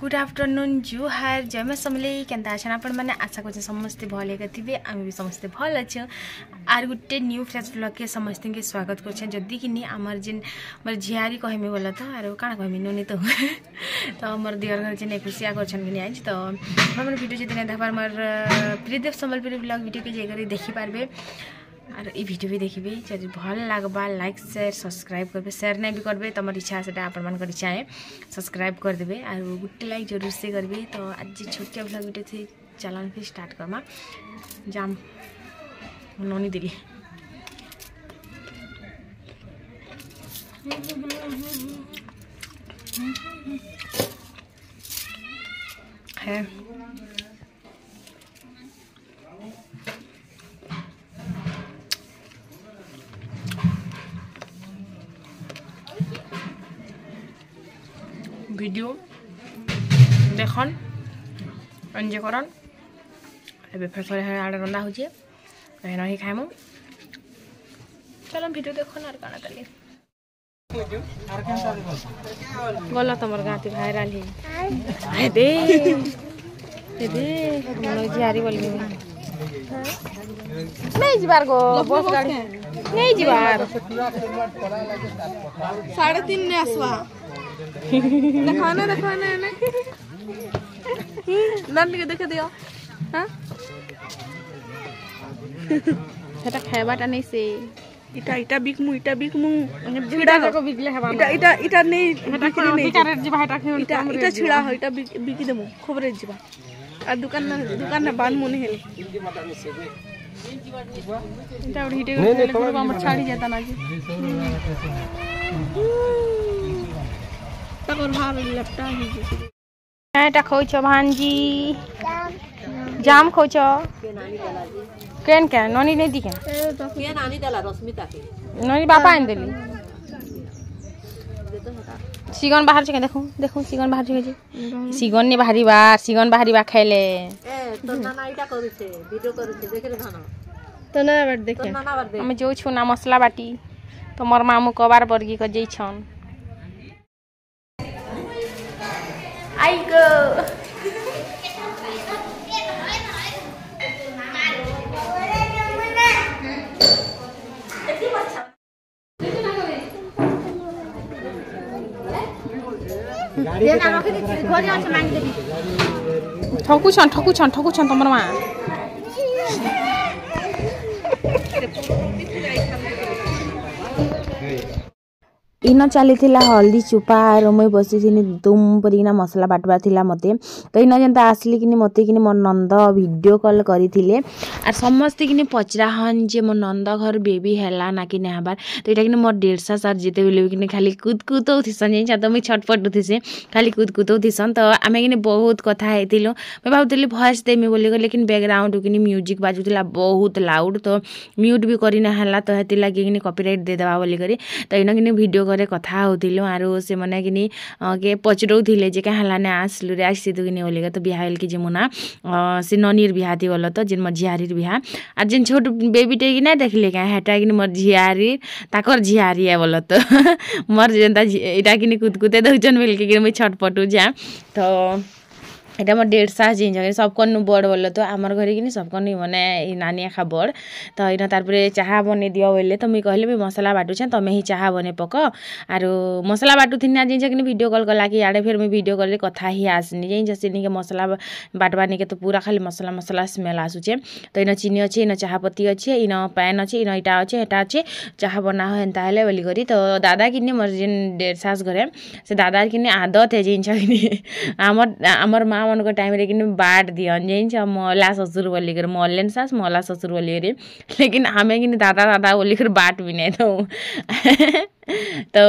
Good afternoon जुहार जय समले केन्ता अच्छा आपण मैंने आशा कर समस्ते भल थे आम भी समस्ते भल अच्छे आर गोटे न्यू फ्रेश ब्लॉग के समस्त के स्वागत करी कि आमर जेन मोर झियारी कहमी बोल तो आर काण कहमी नुनी तो मोर दियर घर जेन खुशिया कर तो मोर वीडियो जो देखबार मोर प्रियदेव सम्बलपुरी ब्लॉग वीडियो के जाकर देखिपारे और ये वीडियो भी देखिए जब भल लगवा लाइक शेयर सब्सक्राइब करेंगे शेयर नहीं भी करेंगे तुम इच्छा से आपण इच्छा है सब्सक्राइब करदे और गोटे लाइक जरूर से करेंगे। तो आज छोटिया ब्लॉग वीडियो थी चलन फिर स्टार्ट करमा जाम ननी देली है वीडियो देखन एंजॉय करन ए फिर थोड़े आड़े रंदा हो नहीं खाएमु चलो वीडियो देखन और काना कली गला तमर गाती भाइराल ही ए दे मन जियारी बोलबी नहीं जिबार गो बस गाड़ी नहीं जिबार 3:30 ने आसवा देखवाना नंद के देखे दियो हां सेटा खाइबाटा नहीं से इटा बिकमु छिड़ा को बिकले हेबा इटा नहीं हेटा को अधिकार जिबा हेटा खेन इटा छिड़ा हो इटा बिकी देमु खबरे जिबा आ दुकान ना बान मुने हेले इटा उड़ी हिटे को हम छाड़ी जाता ना जी तकर भार लपटा ही एटा खोछ भांजी जाम खोछ केन ननी नहीं दिखे के नानी देला रश्मिता के ननी बापा आन देली सिगन बाहर छे देखो सिगन बाहर छे सिगन ने बाहरी बा खेले ए तो नाना इटा करू छे वीडियो करू छे देखे धाना तो ना बात देखे हम जो छु ना मसला बाटी तो मोर मामू कबार बरगी क जई छन आई गो ठकुछन तमर माँ इन चली हल्दी चुपा और मुई बसी तुम परिना मसला बाटबार थिला मते तो इन जेनता आसली कि मते कि मोर नंद वीडियो कॉल करथिले और समस्त कि पचराहन जे मोर नंद घर बेबी हैला ना कि नहबार तो इटा कि मोर 150 सर जेते बेले कि खाली कूद थिसन जे तो मुई छटपट उथिसे खाली कूद थिसन तो आमे कि बहुत कथा हेतिलो मैं भाबुतली वॉइस देमी बोली लेकिन बैकग्राउंड कि म्यूजिक बाजुथिला बहुत लाउड तो म्यूट भी करिना हला तो हेति लागि कि कॉपीराइट दे देबा बोली करी तो इन कि वीडियो कथा होतिलो आरो से मने कि के पचरौथिले जे कहाला ने आसलु रे आसी तो कि बोलिगा तो बिहा कि जमुना से ननीर बिहा थी बोल तो जिन मोर झियारीर बिहा आ जिन छोट बेबी टे कि ना देखले का हेटा कि मोर झियारी ताकर झियारी है बोल तो मोर जेंता इटा कि कुदकुते दउचन बेल कि मैं छटपटू जा तो এটা আমার 150 জিনিস সবকন বড় বললো তো আমার ঘরে কিনি সবকন মানে নানি একা বড় তো এটা তারপরে চাহা বনে দিও বললে তো মুই কহিলে মশলা বাটুছেন তুমি হি চাহা বনে পক আর মশলা বাটুথিন না জিনিস কিনি ভিডিও কল কলা কি আড়ে ফের মুই ভিডিও কলে কথা হি আসনি জিনিস সিনিকে মশলা বাটবা নিকে তো পুরা খালি মশলা স্মেল আসুছে তো ইন চিনি আছে ইন চাহা পতি আছে ইন প্যান আছে ইন ইটা আছে এটা আছে চাহা বনা হয় এন্তা হলে বলি করি তো দাদা কিনি মোর যেন 150 ঘরে সে দাদার কিনি আদত है জিনিস কিনি আমার মা मन को टाइम रे कि बाट दियन जे मला ससुर बोली कर मल्लेन सास मला ससुर बोली रे लेकिन हमें कि दादा बोली कर बाट भी नहीं तो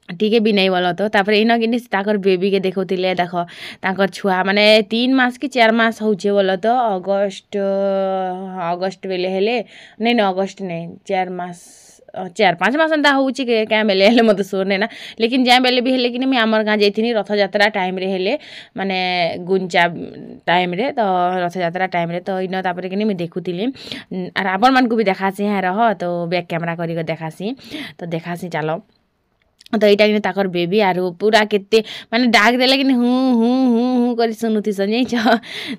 ठीक है भी नहीं बोल तो तापर इन कि ताकर बेबी के देखौतिले देख ताकर छुआ माने 3 मास कि 4 मास होचे बोल तो अगस्ट बेले हेले नहीं अगस्ट नहीं 4 मास 4-5 मास एंता होची के क्या बेले हेले मत सोने ना लेकिन जहाँ बेले भी हेले कि मैं आमर गाँ जाइथिनी रथ यात्रा टाइम रे हेले माने गुंचा टाइम रे तो रथ यात्रा टाइम रे तो इन तापर कि मैं देखुथिली और आपण मान को भी देखासी यहाँ रह तो बैक कैमरा करी देखासी तो देखासी चलो तो यहाँ कि ताकर बेबी आर पूरा केते माने डाक देले कि हूँ हूँ हूँ हूँ कर सुनुथीसन जाइछ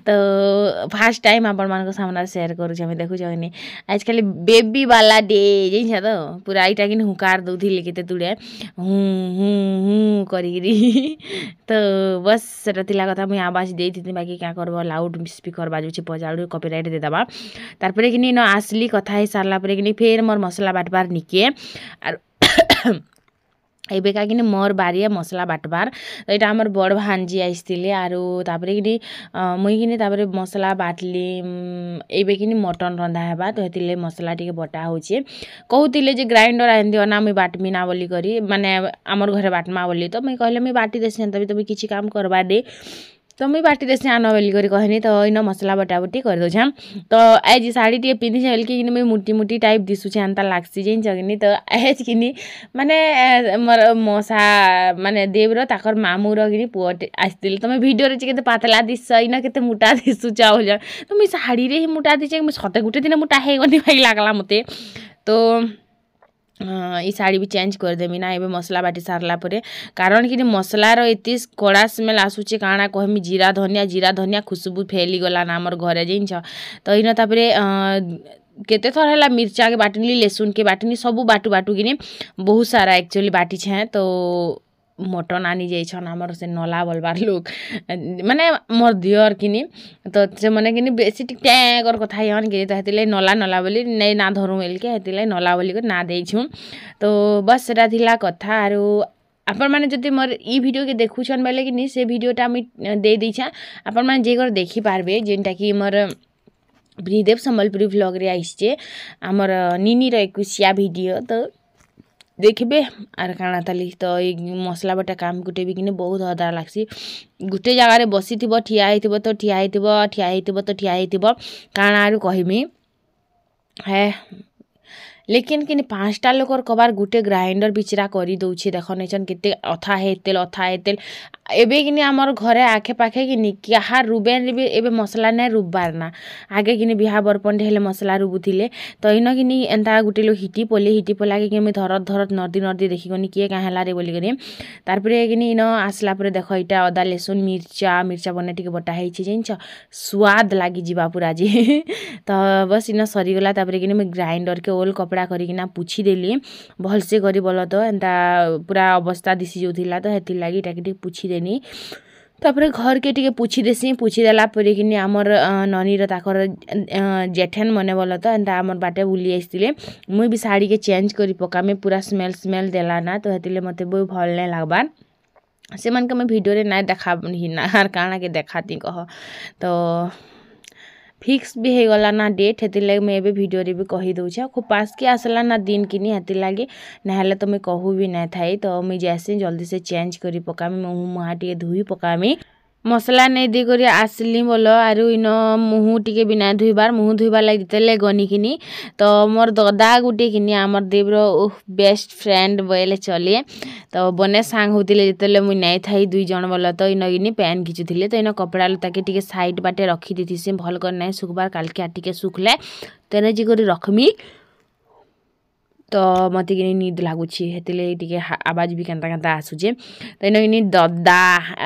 तो फास्ट टाइम आपण मान सामने शेयर करूँ आम देखुछ कि आजकल बेबी वाला डे जाइछ तो पूरा यहाँ कि हुकार दौले केते तुड़े हूँ हूँ हूँ करी तो बस सेटा थिला कथा मुई आवाज देती बाकी क्या करब लाउड स्पीकर बाजुचे पजाड़ू कॉपीराइट देदेबा तारपरे कि न आसली कथा ही सारला परे कि फेर मोर मसला बाटबार निके आर एबे का कि मोर बारी मसला बाटबार तो यहाँ आमर बड़ भांजी आसते आरो तापरे कि मुई कि तापरे मसला बाटली एबे कि मटन रंधा हेबा तो हेतिले मसला टिके बटा होचे कहूतिले जे ग्राइंडर आइन दियो ना मुई बाटमी ना बोली करी माने आमर घरे बाटमा बोली तो मुई कहले मुई बाटी देसी तभी तुम किसी काम करवा दे तो मुई बाटी देसी आन बोली करी कहनी तो इन मसला बटाबटी कर दो तो आज साड़ी टे पिंधि बोल कि मुई मुटी मुटी टाइप दिशुचे एंता लागसी जाइन कि तो आज कि माने मोर मसा माने देवर ताकर मामूर कि पुआ आसते तो मैं भिडियो के पातला दिश इन के मोटा दिशुच बोल तो मुई साड़ी रे ही मोटा दिचे मुई सते गोटे दिन मोटा हेगनी भाई लागला मते तो ई साड़ी भी चेंज करदेमी ना एबे मसला बाटी सारला परे कारण कि मसलार एत कड़ा स्मेल आसूचे काଣା कहमी जीरा धनिया खुशबू फैली गला ना आमर घरे जिनछ तो इन तापरे केते थर है मिर्चा के बाटनी लेसुन के बाटनी सबू बाटू बाटू कि बहुत सारा एक्चुअली बाटी छे तो मटन आनी जाइछन आमर से नला बोलबार लोग माने मोर दियर किनी तो से मने किनी बेसी टैगर कथा हन कि तो हेतिले नला नला बोली नै ना धरू एल के हेतिले नला बोली को ना देइछु तो बस सेटा थिला कथा आरो आपण माने जति मोर ई वीडियो के देखुछन बेले कि नि से वीडियोटा मी दे दैछा आपण माने जे कर देखि पारबे जेनटा कि मोर ब्रीदेव संबलपुरी व्लॉग रे आइछे आमर निनी रो एकुसिया वीडियो तो देखबे आर काଣା ताली तो मसला बटा काम गुटे भी किने बहुत हदार लागसी गुटे जगह बसी थिबो ठिया हेतिबो तो ठिया हेतिबो ठिया हेतिबो तो ठिया हेतिबो काଣା आरु कहमी है लेकिन कि 5टा लोकर कबार गुटे ग्राइंडर बिचरा करी दउछे देख नैचन केते अथा हेतेल एबे कि आमर घरे आखे पाखे कि क्या रुबेन भी एबे मसला नै रुबार ना आगे कि बिहा बरपंडे हेले मसला रुबुथिले तो इन कि एंता गुटे लोग हिटी पला कि मुई धरत नर्दी देखी गनी किए क्या हेला रे बोली करी तारपरे कि इन आसला परे देख इटा अदा लेसुन मिर्चा बने टिके बटा हेछि जिनछ स्वाद लागी जिबा पूरा जी तो बस इन सरीगला तापरे कि मुई ग्राइंडर के ओल कपड़ा करिकिना पुछि देली भलसे करी बोल तो एंता पूरा अवस्था दिसी जाउथिला तो हेति लागि टाके पुछि देनी तापरे घर के टिके पुछि देसी पुछि देला परे कि आमर ननी र ताकर जेठन मने बोल तो एंता आमर बाटे बुली आइसतिले मुई भी साड़ी के चेंज करी पकामे पूरा स्मेल देला ना तो हेतिले मते बहुत भल नै लागबार से मन के मैं वीडियो रे ना देखा हिना काଣା के देखाती कह तो फिक्स भी हो गला ना डेट हेति लगे मैं एबे वीडियो रे भी कहि दउछा खूब पास के आसला ना दिन किनी हेति लागे नहले तो मैं कहू भी ना थाई तो मैं जैसे जल्दी से चेंज करी पकामी मुहा टिके धुई पकामी मसला नहीं दी करी आसली बोल आरु इन मुहु टिके बिना धुईबार मुहु धुईबार लगे जिते गनी किनी तो मोर ददा गुटे किनी आमर देवर बेस्ट फ्रेंड बोले चले तो बने सांग होतिले जिते मुई नहीं थाई 2 जन बोल तो इन गिनी पैन खिचुथिले तो इन कपड़ा लताके टिके साइड बाटे रखी देती से भल कर नहीं सुखबार काल के टिके सुखले तेने जी करी रखमी तो मत कि निद लगुच हेतिले आवाज भी केन्ता आसुचे तो इन ददा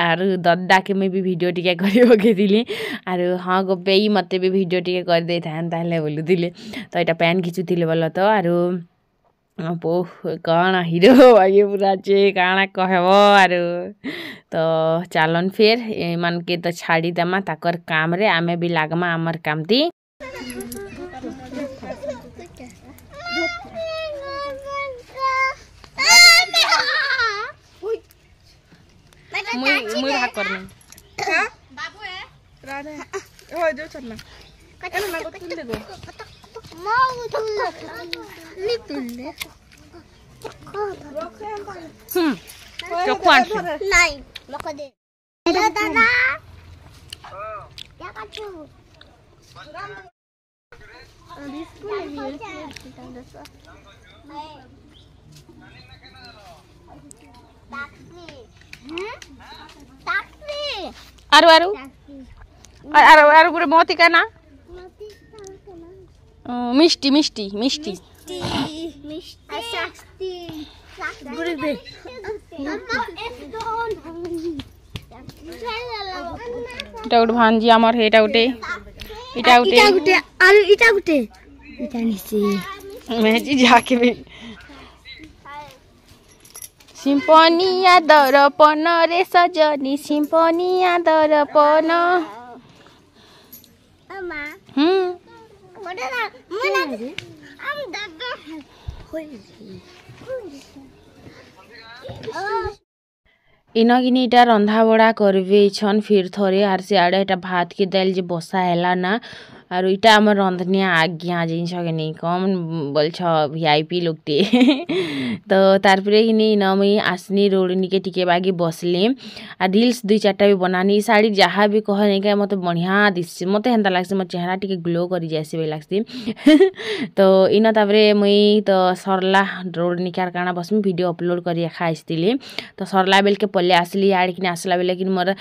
आर ददा के मैं भी वीडियो टिके कर पकईली आर हाँ गोपे मत भी वीडियो टिके कर दे था बोलुले तो यहाँ पैन खिचुले बोल तो आर कण हिरो आगे पूरा चे काଣା कहब आर तो चलन फिर मान के तो छाड़ी देमा ताकर काम रे आमे भी लागमा आमर काम ती मुई भाग करनी हां बाबू है राधे हो जो चलना कटना ना को तुल दे दो माऊ तुल दे चोखवान नहीं लोक दे दादा क्या काटो आरु आरु आरु आरु पूरे मोती का ना मिष्टी मिष्टी मिष्टी गुड़ी दे इटा गुटे भांजी आमर हेटा गुटे इटा गुटे आलू इटा गुटे इटा निसे मैं जी जाके भी सिम्फनिया दर्पण रे सजनी सिम्फनिया दर्पण इनगिनी इटा रंधा बड़ा करबे छन फिर थोड़े आर से आड़े इटा भात के दाल जे बसा हैला ना आरो इटा हमर रंधनिया आज्ञा जिन सके कम बोल छ वीआईपी लोगटे तो तारपरे किनी न मुई आसनी रोडनी के टिके बागी बसले आ रील्स दुई चारटा भी बनानी साड़ी जहाँ भी कह नहीं का मते बढ़िया दिसছে मते हेंता लागছে मोर चेहरा टिके ग्लो करी जासी बे लागছে तो इन तापरे मुई तो सरला रोडनी कार काना बस में वीडियो अपलोड करी खाइस्तिली तो सरला बेल के पल्ले आसली आड़ किने आसला बेले कि मोर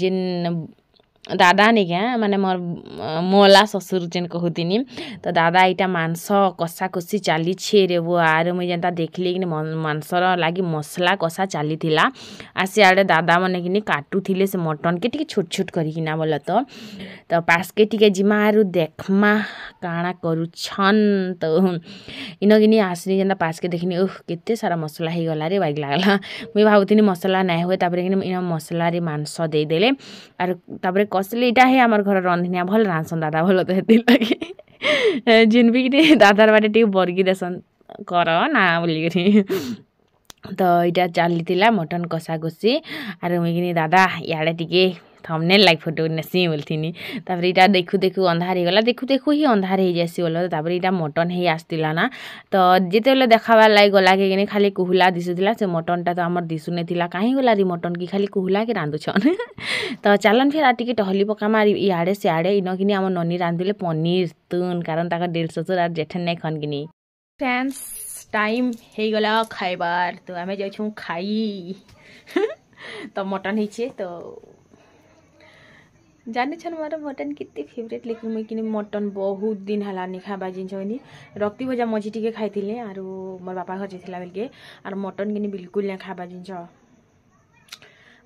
जिन दादा नहीं क्या माने मोर मोला ससुर जेन कहूतिनी तो दादा इटा मांस कषा कषी चली रे वो आर मुझे जेनता देखली कि मांसर लगी मसला कषा चली आसे आड़े दादा मैंने कि काटुले से मटन के टी छोट छोट करना बोल तो पासके टी जिमा आरु देखमा काଣା करुछन तो इनगिनी आसनी जेनता पासके देखनी ओह केते सारा मसला हो गला रे बाइक लागला मुझे भावुनी मसला नहीं हुए तापर इन मसला रे मांस देदेले आर तापर कसले इटा है आमर घर रंधनिया भल रांधसन दादा भल तो हेती लगे जिन भी कि दादार बाटे टी बर्गी देसन कर ना बोलिक तो इटा चली मटन कषा कषी आर मुझे दादा इे टी थंबनेल लाइक फोटो नेसी बोलथिनी तापर इटा देखु देखु अंधार हो गला देखु देखु ही अंधार हो जासी बोल तापर इटा मटन ही आसतिला ना तो जिते देखाबार लाग गला के खाली कुहुला दिशुला से मटनटा तो आमर दिशुने थिला कहीं गला री मटन की खाली कुहुला के रांधुछन तो चलन फिर आ टिके टहली पकामा इआड़े सिआड़े इनकिनी आम ननी रांधिले पनीर तुन कारण ताका डेढ़ ससुर आर जेठन नहीं खनकिनी फ्रेंड्स टाइम हो गला खाइबार तो आमे जाऊ खाई तो मटन ही तो जाने छन मोर मटन कितने फेवरेट लेकिन मुई कि मटन बहुत दिन हला नहीं खाबा जिनस रक्ति भजा मझी टिके खाई आर मोर बापा घर जाइला बेलके आर मटन कि बिल्कुल नहीं खाबा जिनस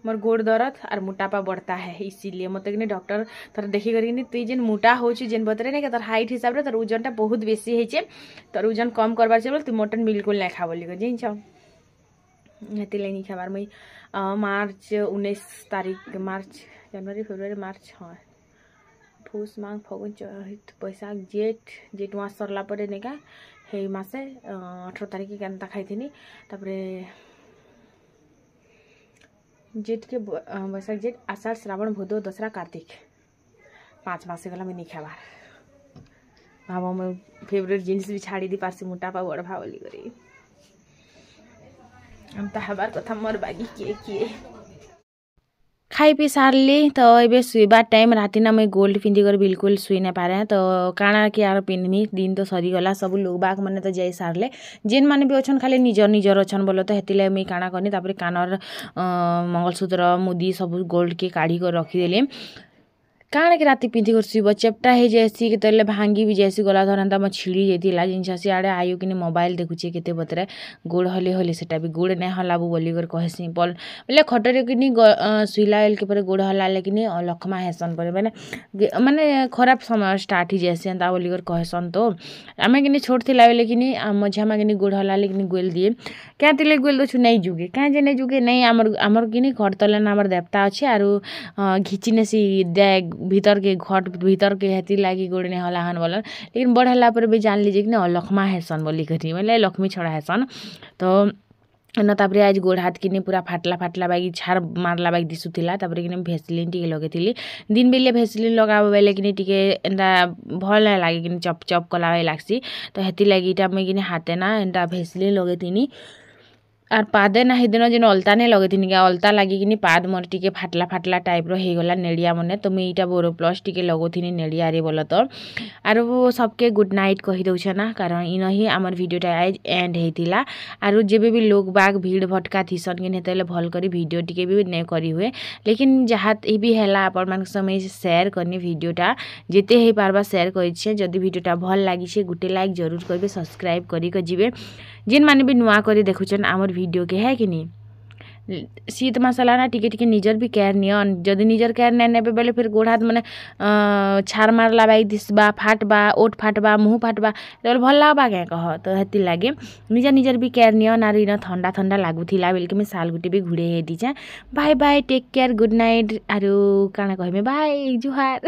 मोर गोड़ दर्द और मोटापा बढ़ता है इसीलिए मत कि डॉक्टर तोर देखी कर तुई जेन मोटा हो जेन बतरे नहीं तोर हाइट हिसाब से तोर ओजनटा बहुत बेसी है तोर ओजन कम करबार चल तू मटन बिल्कुल नहीं खा बोलिक जिनस हेती नहीं खाबार मुई मार्च 19 तारीख मार्च जनवरी फेब्रुआरी मार्च हाँ पुष माघ फागुन चैत बैशाख जेठ जेठ मास सरला परे नहीं का हे मासे 18 तारीख के केनता खाई तापरे जेठ के बैशाख जेठ आषाढ़ श्रावण भदो दसरा कार्तिक 5 मास गला मैं नहीं खाबार भाव मैं फेवरेट जिनिस भी छाड़ी दी पार्सी मोटापा बढ़ा बोली करी हम तो हबार कथा मोर बागी किए खाई पी सारली तो ये शुवा टाइम राति ना मैं गोल्ड पिंधिकर बिल्कुल शुई नहीं पारे तो काଣା कि यार पिंधमी दिन तो सरीगला सब लोग बाग मैंने तो जाई सारले जेन मैंने भी अच्छन खाली निजर निजर अच्छन बोलो तो हेतिले मुई काଣା करनी तापर कानर मंगलसूत्र मुदी सब गोल्ड के काढ़ी कर रखीदेली काଣା कि राति पिंधि कर शुब चेप्टा हो जाएसी के भांगी भी जाएसी गला धरता मैं छिड़ी जाइला जिनस आड़े आयु कि मोबाइल देखुचे केते बतरे गोड़ हले हले सेटा भी गोड़ नहीं हलाबू बोलिकर कहसी पल बोले खटरे कि शुइला बेल के गोड़ हलाले कि लखमा हेसन पर मैंने माने खराब समय स्टार्ट हो जाएसी एंता बोलिकर कहसन तो आम कि छोट थिला बेले कि मझामा कि गोड़ हलाले कि गोल दिए क्या तिले गोल दो नहीं जुगे क्या जे नहीं जुगे नहीं आमर कि घर तले ना आमर देवता अच्छे आरु घिचिने सी दे भीतर के घट भीतर के हेती लगी गोड़ नहीं हलाहन बोलन लेकिन बढ़ला पर भी जान लीजिए कि लखमा हेसन बोली करी मतलब लक्ष्मी छड़ा हेसन तो न तापर आज गोड़ हाथ कि पूरा फाटला फाटला बागी झाड़ मारला बागी दिशुला तापर कि भेसलिन टी लगे दिन बेले भेसलिन लगाब बेले कि एंता भल नहीं लगे कि चप चप कला लागसी तो हेती लगी इटा मुई कि हाथे ना एंता भेसलिन लगे आर पादे ना हिदिन जेन अलता नहीं लगे अलता लगे कि पाद मोर टिके फाटला फाटला टाइप होगला नेड़िया मैंने तो मुझे यहाँ बोरो प्लस टिके लगोनी नेड़िया बोल तो आर वो सबके गुड नाइट कही दौछ ना कारण इन ही आमर वीडियोटा आज एंड होता आर जब भी लोग बाग भीड़ भटका थीसन कि हेतु भल कर वीडियो टिके भी नहीं करी हुए लेकिन जहाँ भी है आपण मान समय शेयर करनी वीडियोटा जिते हो पार्बा शेयर कर जदि वीडियोटा भल लगी गोटे लाइक जरूर करेंगे सब्सक्राइब करी जी जेन माने भी नुआ करी देखुछन आमर वीडियो के है कि नहीं शीत मसाला ना टिके टिके निजर भी केयर नियन जदि निजर केयर नहीं नेबे बेले फिर गोड़ हाथ माने छार मार लाबाई दिसबा फाटबा ओठ फाटबा मुँह फाटबा तो भल लागबा क्या कह तो हेती लागे निजर निजर भी केयर नियन आर इन ठंडा ठंडा लागुथिला बेल के मैं साल गुटी भी घुड़े हे दीछे bye bye take care good night आरु काना कहमे बाय जुहार